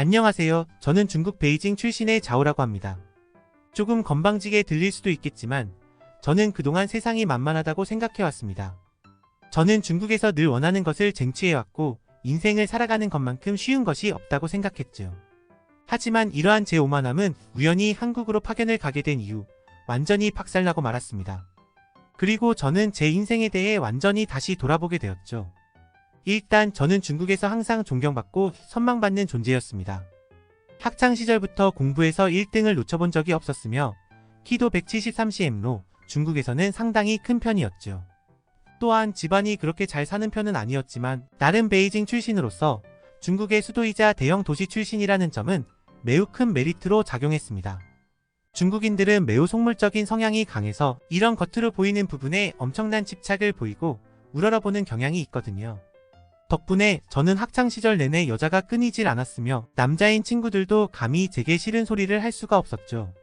안녕하세요. 저는 중국 베이징 출신의 자오라고 합니다. 조금 건방지게 들릴 수도 있겠지만 저는 그동안 세상이 만만하다고 생각해왔습니다. 저는 중국에서 늘 원하는 것을 쟁취해왔고 인생을 살아가는 것만큼 쉬운 것이 없다고 생각했죠. 하지만 이러한 제 오만함은 우연히 한국으로 파견을 가게 된 이후 완전히 박살나고 말았습니다. 그리고 저는 제 인생에 대해 완전히 다시 돌아보게 되었죠. 일단 저는 중국에서 항상 존경받고 선망받는 존재였습니다. 학창시절부터 공부에서 1등을 놓쳐본 적이 없었으며 키도 173cm로 중국에서는 상당히 큰 편이었죠. 또한 집안이 그렇게 잘 사는 편은 아니었지만 나름 베이징 출신으로서 중국의 수도이자 대형 도시 출신이라는 점은 매우 큰 메리트로 작용했습니다. 중국인들은 매우 속물적인 성향이 강해서 이런 겉으로 보이는 부분에 엄청난 집착을 보이고 우러러보는 경향이 있거든요. 덕분에 저는 학창시절 내내 여자가 끊이질 않았으며 남자인 친구들도 감히 제게 싫은 소리를 할 수가 없었죠.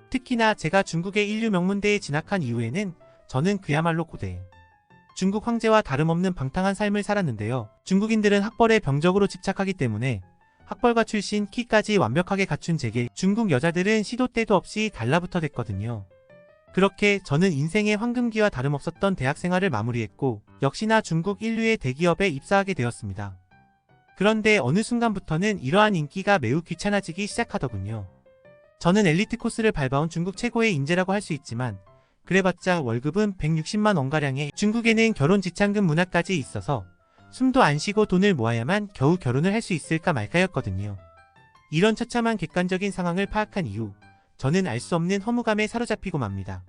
특히나 제가 중국의 인류 명문대에 진학한 이후에는 저는 그야말로 고대 중국 황제와 다름없는 방탕한 삶을 살았는데요. 중국인들은 학벌에 병적으로 집착하기 때문에 학벌과 출신, 키까지 완벽하게 갖춘 제게 중국 여자들은 시도 때도 없이 달라붙어 댔거든요. 그렇게 저는 인생의 황금기와 다름없었던 대학생활을 마무리했고 역시나 중국 인류의 대기업에 입사하게 되었습니다. 그런데 어느 순간부터는 이러한 인기가 매우 귀찮아지기 시작하더군요. 저는 엘리트 코스를 밟아온 중국 최고의 인재라고 할 수 있지만 그래봤자 월급은 160만 원가량에 중국에는 결혼 지참금 문화까지 있어서 숨도 안 쉬고 돈을 모아야만 겨우 결혼을 할 수 있을까 말까였거든요. 이런 처참한 객관적인 상황을 파악한 이후 저는 알 수 없는 허무감에 사로잡히고 맙니다.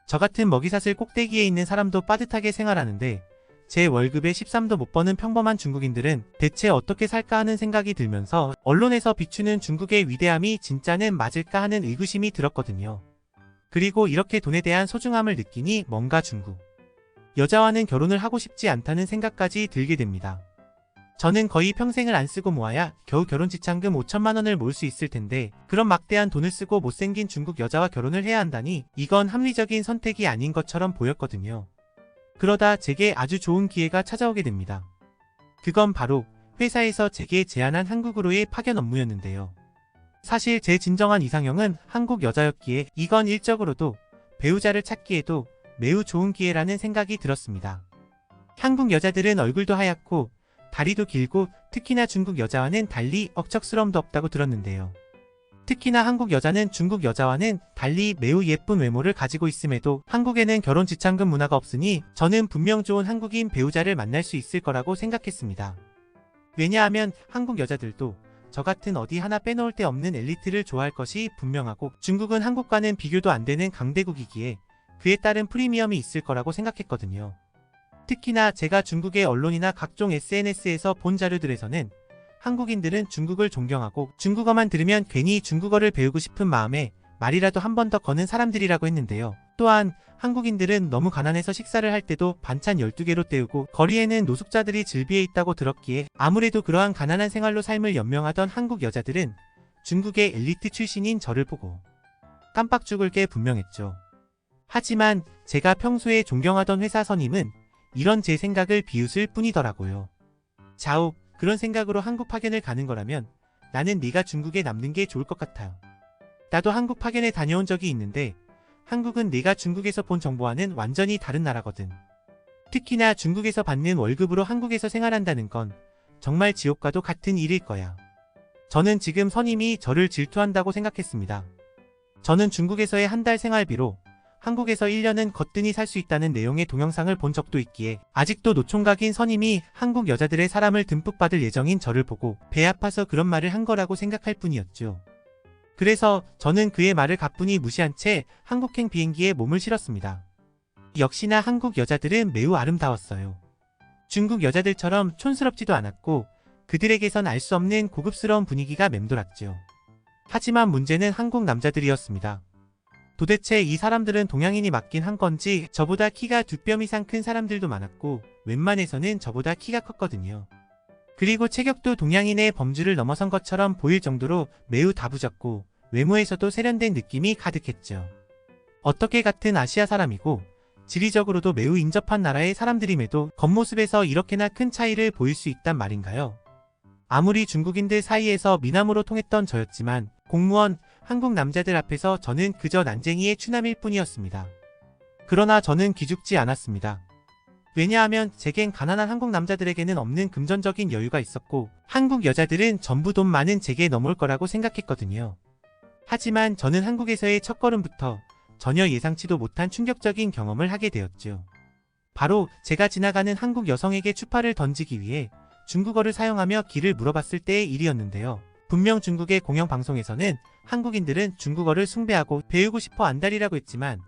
저 같은 먹이사슬 꼭대기에 있는 사람도 빠듯하게 생활하는데 제 월급에 13도 못 버는 평범한 중국인들은 대체 어떻게 살까 하는 생각이 들면서 언론에서 비추는 중국의 위대함이 진짜는 맞을까 하는 의구심이 들었거든요. 그리고 이렇게 돈에 대한 소중함을 느끼니 뭔가 중국 여자와는 결혼을 하고 싶지 않다는 생각까지 들게 됩니다. 저는 거의 평생을 안 쓰고 모아야 겨우 결혼 지참금 5천만 원을 모을 수 있을 텐데 그런 막대한 돈을 쓰고 못생긴 중국 여자와 결혼을 해야 한다니 이건 합리적인 선택이 아닌 것처럼 보였거든요. 그러다 제게 아주 좋은 기회가 찾아오게 됩니다. 그건 바로 회사에서 제게 제안한 한국으로의 파견 업무였는데요. 사실 제 진정한 이상형은 한국 여자였기에 이건 일적으로도 배우자를 찾기에도 매우 좋은 기회라는 생각이 들었습니다. 한국 여자들은 얼굴도 하얗고 다리도 길고 특히나 중국 여자와는 달리 억척스러움도 없다고 들었는데요. 특히나 한국 여자는 중국 여자와는 달리 매우 예쁜 외모를 가지고 있음에도 한국에는 결혼 지참금 문화가 없으니 저는 분명 좋은 한국인 배우자를 만날 수 있을 거라고 생각했습니다. 왜냐하면 한국 여자들도 저 같은 어디 하나 빼놓을 데 없는 엘리트를 좋아할 것이 분명하고 중국은 한국과는 비교도 안 되는 강대국이기에 그에 따른 프리미엄이 있을 거라고 생각했거든요. 특히나 제가 중국의 언론이나 각종 SNS에서 본 자료들에서는 한국인들은 중국을 존경하고 중국어만 들으면 괜히 중국어를 배우고 싶은 마음에 말이라도 한 번 더 거는 사람들이라고 했는데요. 또한 한국인들은 너무 가난해서 식사를 할 때도 반찬 12개로 때우고 거리에는 노숙자들이 즐비해 있다고 들었기에 아무래도 그러한 가난한 생활로 삶을 연명하던 한국 여자들은 중국의 엘리트 출신인 저를 보고 깜빡 죽을 게 분명했죠. 하지만 제가 평소에 존경하던 회사 선임은 이런 제 생각을 비웃을 뿐이더라고요. 자오, 그런 생각으로 한국 파견을 가는 거라면 나는 네가 중국에 남는 게 좋을 것 같아요. 나도 한국 파견에 다녀온 적이 있는데 한국은 네가 중국에서 본 정보와는 완전히 다른 나라거든. 특히나 중국에서 받는 월급으로 한국에서 생활한다는 건 정말 지옥과도 같은 일일 거야. 저는 지금 선임이 저를 질투한다고 생각했습니다. 저는 중국에서의 한 달 생활비로 한국에서 1년은 거뜬히 살 수 있다는 내용의 동영상을 본 적도 있기에 아직도 노총각인 선임이 한국 여자들의 사람을 듬뿍 받을 예정인 저를 보고 배 아파서 그런 말을 한 거라고 생각할 뿐이었죠. 그래서 저는 그의 말을 가뿐히 무시한 채 한국행 비행기에 몸을 실었습니다. 역시나 한국 여자들은 매우 아름다웠어요. 중국 여자들처럼 촌스럽지도 않았고 그들에게선 알 수 없는 고급스러운 분위기가 맴돌았죠. 하지만 문제는 한국 남자들이었습니다. 도대체 이 사람들은 동양인이 맞긴 한 건지 저보다 키가 2뼘 이상 큰 사람들도 많았고 웬만해서는 저보다 키가 컸거든요. 그리고 체격도 동양인의 범주를 넘어선 것처럼 보일 정도로 매우 다부졌고 외모에서도 세련된 느낌이 가득했죠. 어떻게 같은 아시아 사람이고 지리적으로도 매우 인접한 나라의 사람들임에도 겉모습에서 이렇게나 큰 차이를 보일 수 있단 말인가요? 아무리 중국인들 사이에서 미남으로 통했던 저였지만 공무원, 한국 남자들 앞에서 저는 그저 난쟁이의 추남일 뿐이었습니다. 그러나 저는 기죽지 않았습니다. 왜냐하면 제겐 가난한 한국 남자들에게는 없는 금전적인 여유가 있었고 한국 여자들은 전부 돈 많은 제게 넘어올 거라고 생각했거든요. 하지만 저는 한국에서의 첫걸음부터 전혀 예상치도 못한 충격적인 경험을 하게 되었죠. 바로 제가 지나가는 한국 여성에게 추파를 던지기 위해 중국어를 사용하며 길을 물어봤을 때의 일이었는데요. 분명 중국의 공영방송에서는 한국인들은 중국어를 숭배하고 배우고 싶어 안달이라고 했지만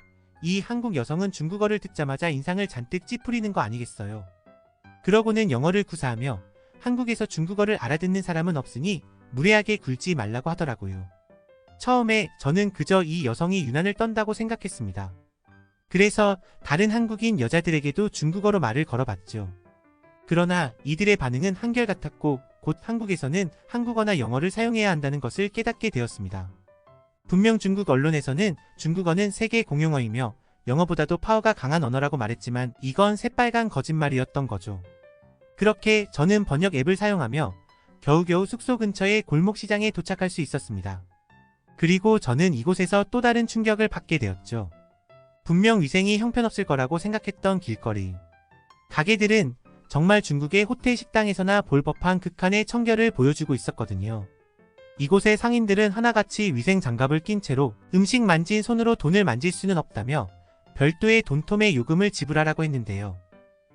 이 한국 여성은 중국어를 듣자마자 인상을 잔뜩 찌푸리는 거 아니겠어요. 그러고는 영어를 구사하며 한국에서 중국어를 알아듣는 사람은 없으니 무례하게 굴지 말라고 하더라고요. 처음에 저는 그저 이 여성이 유난을 떤다고 생각했습니다. 그래서 다른 한국인 여자들에게도 중국어로 말을 걸어봤죠. 그러나 이들의 반응은 한결같았고 곧 한국에서는 한국어나 영어를 사용해야 한다는 것을 깨닫게 되었습니다. 분명 중국 언론에서는 중국어는 세계 공용어이며 영어보다도 파워가 강한 언어라고 말했지만 이건 새빨간 거짓말이었던 거죠. 그렇게 저는 번역 앱을 사용하며 겨우겨우 숙소 근처의 골목시장에 도착할 수 있었습니다. 그리고 저는 이곳에서 또 다른 충격을 받게 되었죠. 분명 위생이 형편없을 거라고 생각했던 길거리. 가게들은 정말 중국의 호텔 식당에서나 볼 법한 극한의 청결을 보여주고 있었거든요. 이곳의 상인들은 하나같이 위생 장갑을 낀 채로 음식 만진 손으로 돈을 만질 수는 없다며 별도의 돈통의 요금을 지불하라고 했는데요.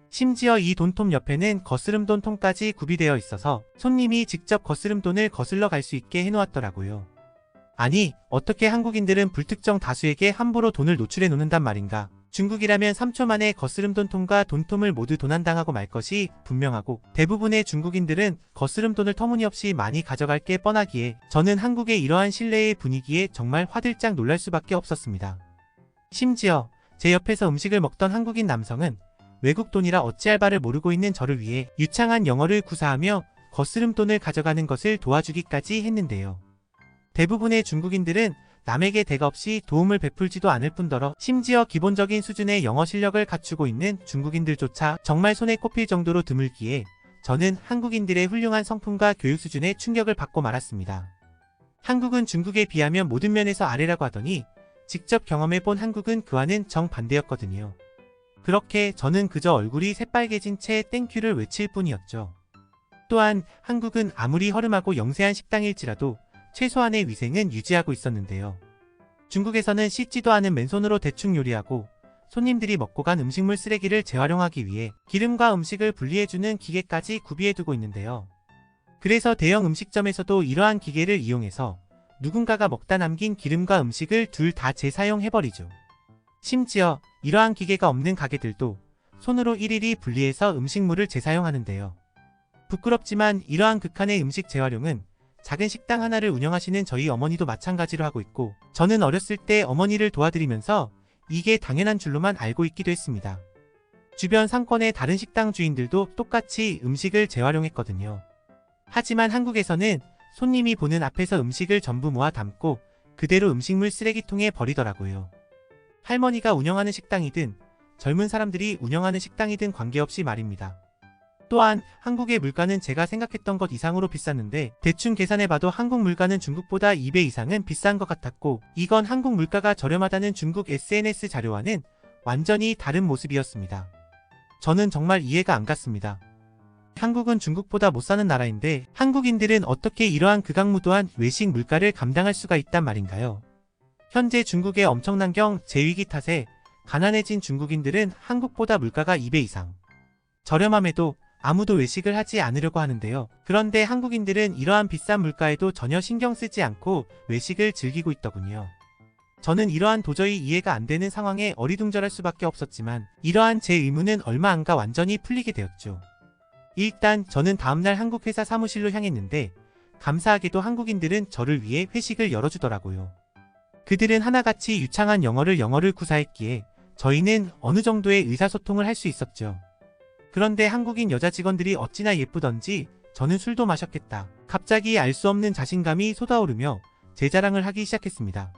심지어 이 돈통 옆에는 거스름돈 통까지 구비되어 있어서 손님이 직접 거스름돈을 거슬러 갈 수 있게 해놓았더라고요. 아니, 어떻게 한국인들은 불특정 다수에게 함부로 돈을 노출해 놓는단 말인가. 중국이라면 3초 만에 거스름돈통과 돈통을 모두 도난당하고 말 것이 분명하고 대부분의 중국인들은 거스름돈을 터무니없이 많이 가져갈 게 뻔하기에 저는 한국의 이러한 신뢰의 분위기에 정말 화들짝 놀랄 수밖에 없었습니다. 심지어 제 옆에서 음식을 먹던 한국인 남성은 외국 돈이라 어찌할 바를 모르고 있는 저를 위해 유창한 영어를 구사하며 거스름돈을 가져가는 것을 도와주기까지 했는데요. 대부분의 중국인들은 남에게 대가 없이 도움을 베풀지도 않을 뿐더러 심지어 기본적인 수준의 영어 실력을 갖추고 있는 중국인들조차 정말 손에 꼽힐 정도로 드물기에 저는 한국인들의 훌륭한 성품과 교육 수준에 충격을 받고 말았습니다. 한국은 중국에 비하면 모든 면에서 아래라고 하더니 직접 경험해본 한국은 그와는 정반대였거든요. 그렇게 저는 그저 얼굴이 새빨개진 채 땡큐를 외칠 뿐이었죠. 또한 한국은 아무리 허름하고 영세한 식당일지라도 최소한의 위생은 유지하고 있었는데요. 중국에서는 씻지도 않은 맨손으로 대충 요리하고 손님들이 먹고 간 음식물 쓰레기를 재활용하기 위해 기름과 음식을 분리해주는 기계까지 구비해두고 있는데요. 그래서 대형 음식점에서도 이러한 기계를 이용해서 누군가가 먹다 남긴 기름과 음식을 둘 다 재사용해버리죠. 심지어 이러한 기계가 없는 가게들도 손으로 일일이 분리해서 음식물을 재사용하는데요. 부끄럽지만 이러한 극한의 음식 재활용은 작은 식당 하나를 운영하시는 저희 어머니도 마찬가지로 하고 있고 저는 어렸을 때 어머니를 도와드리면서 이게 당연한 줄로만 알고 있기도 했습니다. 주변 상권의 다른 식당 주인들도 똑같이 음식을 재활용했거든요. 하지만 한국에서는 손님이 보는 앞에서 음식을 전부 모아 담고 그대로 음식물 쓰레기통에 버리더라고요. 할머니가 운영하는 식당이든 젊은 사람들이 운영하는 식당이든 관계없이 말입니다. 또한 한국의 물가는 제가 생각했던 것 이상으로 비쌌는데 대충 계산해봐도 한국 물가는 중국보다 2배 이상은 비싼 것 같았고 이건 한국 물가가 저렴하다는 중국 SNS 자료와는 완전히 다른 모습이었습니다. 저는 정말 이해가 안 갔습니다. 한국은 중국보다 못 사는 나라인데 한국인들은 어떻게 이러한 극악무도한 외식 물가를 감당할 수가 있단 말인가요? 현재 중국의 엄청난 경제위기 탓에 가난해진 중국인들은 한국보다 물가가 2배 이상 저렴함에도 아무도 외식을 하지 않으려고 하는데요. 그런데 한국인들은 이러한 비싼 물가에도 전혀 신경 쓰지 않고 외식을 즐기고 있더군요. 저는 이러한 도저히 이해가 안 되는 상황에 어리둥절할 수밖에 없었지만 이러한 제 의문은 얼마 안 가 완전히 풀리게 되었죠. 일단 저는 다음날 한국 회사 사무실로 향했는데 감사하게도 한국인들은 저를 위해 회식을 열어주더라고요. 그들은 하나같이 유창한 영어를 구사했기에 저희는 어느 정도의 의사소통을 할 수 있었죠. 그런데 한국인 여자 직원들이 어찌나 예쁘던지 저는 술도 마셨겠다. 갑자기 알 수 없는 자신감이 솟아오르며 제 자랑을 하기 시작했습니다.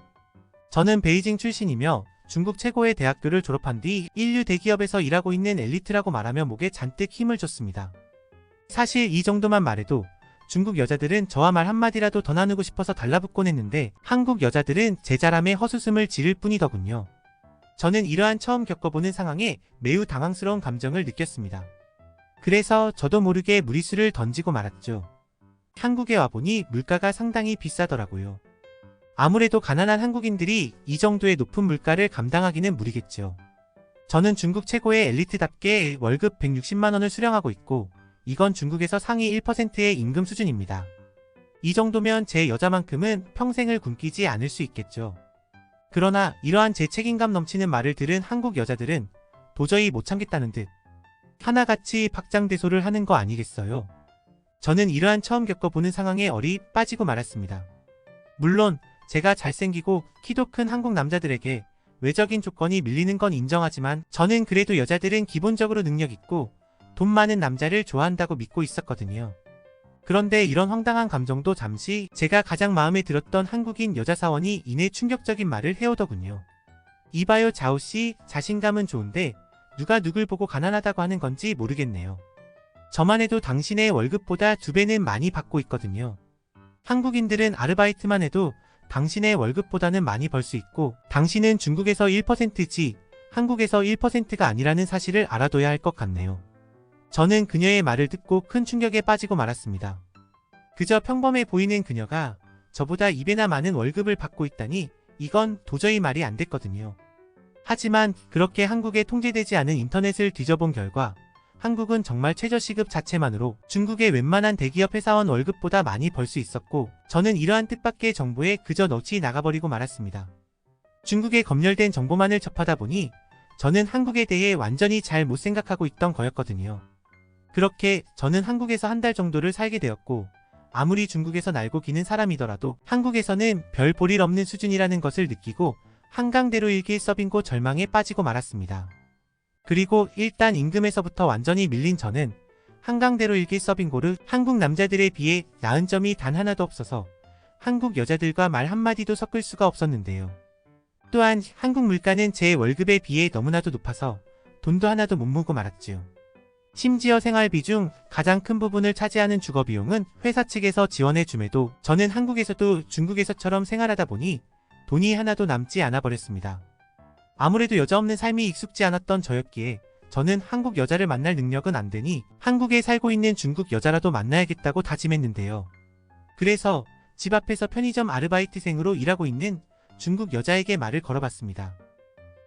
저는 베이징 출신이며 중국 최고의 대학교를 졸업한 뒤 인류 대기업에서 일하고 있는 엘리트라고 말하며 목에 잔뜩 힘을 줬습니다. 사실 이 정도만 말해도 중국 여자들은 저와 말 한마디라도 더 나누고 싶어서 달라붙곤 했는데 한국 여자들은 제 자람에 헛웃음을 지를 뿐이더군요. 저는 이러한 처음 겪어보는 상황에 매우 당황스러운 감정을 느꼈습니다. 그래서 저도 모르게 무리수를 던지고 말았죠. 한국에 와보니 물가가 상당히 비싸더라고요. 아무래도 가난한 한국인들이 이 정도의 높은 물가를 감당하기는 무리겠죠. 저는 중국 최고의 엘리트답게 월급 160만 원을 수령하고 있고 이건 중국에서 상위 1%의 임금 수준입니다. 이 정도면 제 여자만큼은 평생을 굶기지 않을 수 있겠죠. 그러나 이러한 제 책임감 넘치는 말을 들은 한국 여자들은 도저히 못 참겠다는 듯 하나같이 박장대소를 하는 거 아니겠어요. 저는 이러한 처음 겪어보는 상황에 얼이 빠지고 말았습니다. 물론 제가 잘생기고 키도 큰 한국 남자들에게 외적인 조건이 밀리는 건 인정하지만 저는 그래도 여자들은 기본적으로 능력 있고 돈 많은 남자를 좋아한다고 믿고 있었거든요. 그런데 이런 황당한 감정도 잠시 제가 가장 마음에 들었던 한국인 여자 사원이 이내 충격적인 말을 해오더군요. 이봐요 자오씨, 자신감은 좋은데 누가 누굴 보고 가난하다고 하는 건지 모르겠네요. 저만 해도 당신의 월급보다 2배는 많이 받고 있거든요. 한국인들은 아르바이트만 해도 당신의 월급보다는 많이 벌 수 있고 당신은 중국에서 1%지 한국에서 1%가 아니라는 사실을 알아둬야 할 것 같네요. 저는 그녀의 말을 듣고 큰 충격에 빠지고 말았습니다. 그저 평범해 보이는 그녀가 저보다 2배나 많은 월급을 받고 있다니 이건 도저히 말이 안 됐거든요. 하지만 그렇게 한국에 통제되지 않은 인터넷을 뒤져본 결과 한국은 정말 최저시급 자체만으로 중국의 웬만한 대기업 회사원 월급보다 많이 벌 수 있었고 저는 이러한 뜻밖의 정보에 그저 넋이 나가버리고 말았습니다. 중국의 검열된 정보만을 접하다 보니 저는 한국에 대해 완전히 잘 못 생각하고 있던 거였거든요. 그렇게 저는 한국에서 한 달 정도를 살게 되었고 아무리 중국에서 날고 기는 사람이더라도 한국에서는 별 볼일 없는 수준이라는 것을 느끼고 한강대로 일길서빙고 절망에 빠지고 말았습니다. 그리고 일단 임금에서부터 완전히 밀린 저는 한강대로 일길서빙고를 한국 남자들에 비해 나은 점이 단 하나도 없어서 한국 여자들과 말 한마디도 섞을 수가 없었는데요. 또한 한국 물가는 제 월급에 비해 너무나도 높아서 돈도 하나도 못 모으고 말았지요. 심지어 생활비 중 가장 큰 부분을 차지하는 주거비용은 회사 측에서 지원해 줌에도 저는 한국에서도 중국에서처럼 생활하다 보니 돈이 하나도 남지 않아 버렸습니다. 아무래도 여자 없는 삶이 익숙지 않았던 저였기에 저는 한국 여자를 만날 능력은 안 되니 한국에 살고 있는 중국 여자라도 만나야겠다고 다짐했는데요. 그래서 집 앞에서 편의점 아르바이트생으로 일하고 있는 중국 여자에게 말을 걸어봤습니다.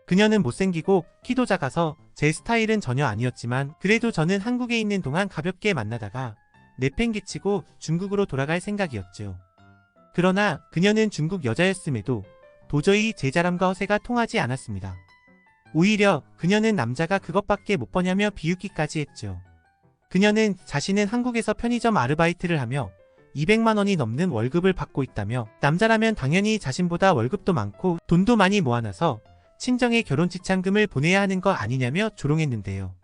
그녀는 못생기고 키도 작아서 제 스타일은 전혀 아니었지만 그래도 저는 한국에 있는 동안 가볍게 만나다가 내팽개치고 중국으로 돌아갈 생각이었죠. 그러나 그녀는 중국 여자였음에도 도저히 제 자람과 허세가 통하지 않았습니다. 오히려 그녀는 남자가 그것밖에 못 버냐며 비웃기까지 했죠. 그녀는 자신은 한국에서 편의점 아르바이트를 하며 200만 원이 넘는 월급을 받고 있다며 남자라면 당연히 자신보다 월급도 많고 돈도 많이 모아놔서 친정에 결혼 지참금을 보내야 하는 거 아니냐며 조롱했는데요.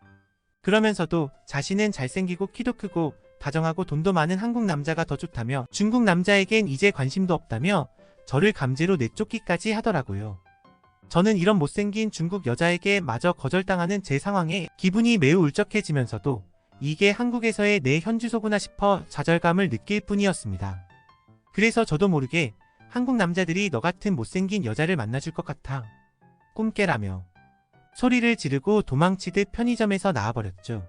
그러면서도 자신은 잘생기고 키도 크고 다정하고 돈도 많은 한국 남자가 더 좋다며 중국 남자에겐 이제 관심도 없다며 저를 강제로 내쫓기까지 하더라고요. 저는 이런 못생긴 중국 여자에게 마저 거절당하는 제 상황에 기분이 매우 울적해지면서도 이게 한국에서의 내 현주소구나 싶어 좌절감을 느낄 뿐이었습니다. 그래서 저도 모르게 한국 남자들이 너 같은 못생긴 여자를 만나줄 것 같아 꿈깨라며 소리를 지르고 도망치듯 편의점에서 나와버렸죠.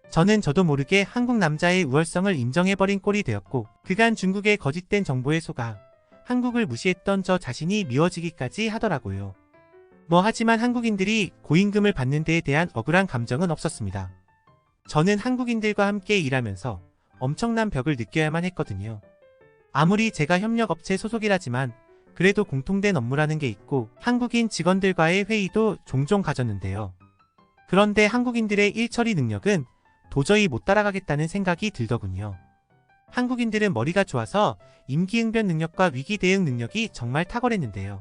저는 저도 모르게 한국 남자의 우월성을 인정해버린 꼴이 되었고 그간 중국의 거짓된 정보에 속아 한국을 무시했던 저 자신이 미워지기까지 하더라고요. 하지만 한국인들이 고임금을 받는 데에 대한 억울한 감정은 없었습니다. 저는 한국인들과 함께 일하면서 엄청난 벽을 느껴야만 했거든요. 아무리 제가 협력업체 소속이라지만 그래도 공통된 업무라는 게 있고 한국인 직원들과의 회의도 종종 가졌는데요. 그런데 한국인들의 일처리 능력은 도저히 못 따라가겠다는 생각이 들더군요. 한국인들은 머리가 좋아서 임기응변 능력과 위기 대응 능력이 정말 탁월했는데요.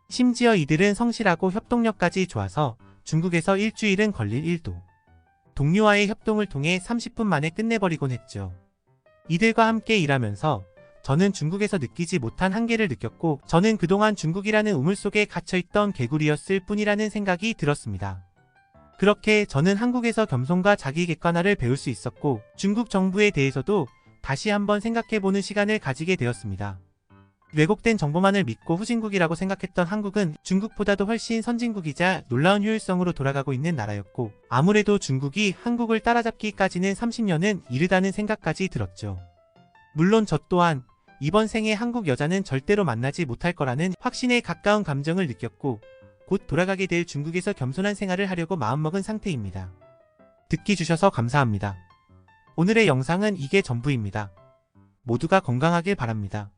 심지어 이들은 성실하고 협동력까지 좋아서 중국에서 일주일은 걸릴 일도 동료와의 협동을 통해 30분 만에 끝내버리곤 했죠. 이들과 함께 일하면서 저는 중국에서 느끼지 못한 한계를 느꼈고 저는 그동안 중국이라는 우물 속에 갇혀있던 개구리였을 뿐이라는 생각이 들었습니다. 그렇게 저는 한국에서 겸손과 자기 객관화를 배울 수 있었고 중국 정부에 대해서도 다시 한번 생각해보는 시간을 가지게 되었습니다. 왜곡된 정보만을 믿고 후진국이라고 생각했던 한국은 중국보다도 훨씬 선진국이자 놀라운 효율성으로 돌아가고 있는 나라였고, 아무래도 중국이 한국을 따라잡기까지는 30년은 이르다는 생각까지 들었죠. 물론 저 또한 이번 생에 한국 여자는 절대로 만나지 못할 거라는 확신에 가까운 감정을 느꼈고, 곧 돌아가게 될 중국에서 겸손한 생활을 하려고 마음먹은 상태입니다. 듣기 주셔서 감사합니다. 오늘의 영상은 이게 전부입니다. 모두가 건강하길 바랍니다.